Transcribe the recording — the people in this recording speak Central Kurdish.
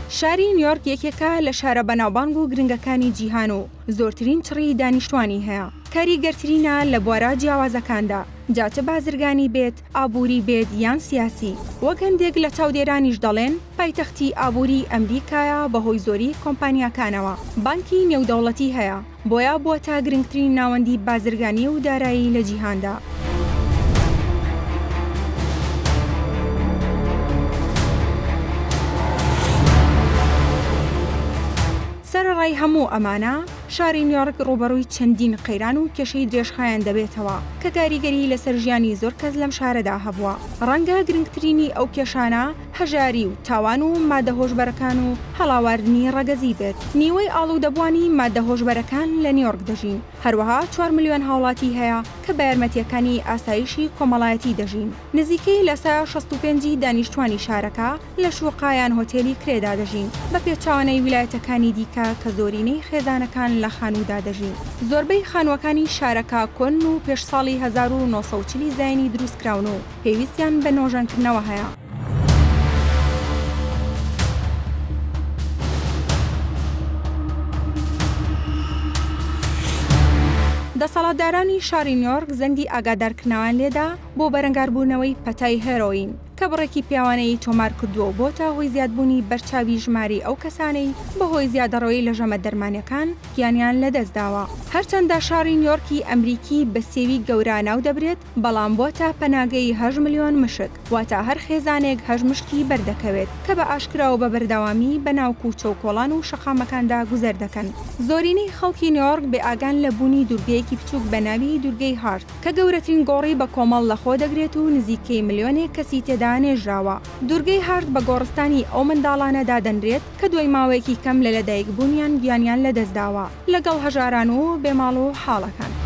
شاری نیویۆرک یەکێکە لە شارە بەناوبانگ و گرنگەکانی جیهان و زۆرترین چڕی دانیشتوانی هەیە. کاریگەرترینە لە بوارە جیاوازەکاندا، جاچە بازرگانی بێت، ئابووری بێت یان سیاسی. وەک هەندێک لە چاودێرانیش دەڵێن، پایتەختی ئابووری ئەمریکایە بەهۆی زۆری کۆمپانیاکانەوە. بانکی نێودەوڵەتی هەیە، بۆیە بووەتە گرنگترین ناوەندی بازرگانی و دارایی لە جیهاندا. سەرەڕای هەموو ئەمانە، شاری نیویۆرک ڕوبەڕووی چەندین قەیران و کێشەی درێژخایەن دەبێتەوە کە کاریگەری لەسەر ژیانی زۆر کەس لەم شارەدا هەبووە. ڕەنگە گرنگترینی ئەو کێشانە هەژاری و تاوان و مادەهۆشبەرەکان و هەڵاواردنی ڕەگەزی بێت. نیوەی ئاڵوودەبوانی مادەهۆشبەرەکان لە نیویۆرک دەژین. هەروەها 4 ملیۆن هاوڵاتی هەیە کە بە یارمەتیەکانی ئاسایشی کۆمەڵایەتی دەژین. نزیکەی لە 65 دانیشتوانی شارەکە لە شوقایان هۆتێلی کرێدا دەژین، بە پێچاوانەی ویلایەتەکانی دیکە کە زۆرینەی خێزانەکان لە خانوودا دەژین. زۆربەی خانووەکانی شارەکە کۆن و پێش ساڵی 1940 زایانی دروستکراون و پێویستیان بە نۆژەنکردنەوە هەیە. دەسەڵاتدارانی شاری نیویۆرک زەنگی ئاگادارکردنەوەیان لێدا بۆ بەرەنگاربوونەوەی پەتای هێرۆین کە بڕێکی پیاوانەی تۆمار کردووە بۆتە هۆی زیادبوونی بەرچاوی ژماری ئەو کەسانەی بەهۆی زیادەڕەوەی لە ژەمە دەرمانیەکان گیانیان لەدەستداوە. هەرچەندە شاری نیویۆرکی ئەمریکی بە سێوی گەورە ناو دەبرێت، بەڵام بۆتە پەناگەی 8 ملیۆن مشک، واتە هەر خێزانێک 8 مشکی بەردەکەوێت کە بە ئاشکراوە بە بەردەوامی بە ناو کووچە و کۆڵان و شەقامەکاندا گوزەر دەکەن. زۆرینەی خەڵکی نیویۆرک بێئاگان لە بوونی دوورگەیەکی بچووک بە ناوی دوورگەی هارت کە گەورەترین گۆڕی بە کۆمەڵ لەخۆ دەگرێت و نزیکەی ملیۆنێک کەسی تێدا نێژراوە. دوورگەی هارت بە گۆڕستانی ئەو منداڵانەدا دەنرێت کە دوای ماوەیەکی کەم لە لەدایکبوونیان گیانیان لەدەستداوە، لەگەڵ هەژاران و بێماڵ و حاڵەکان.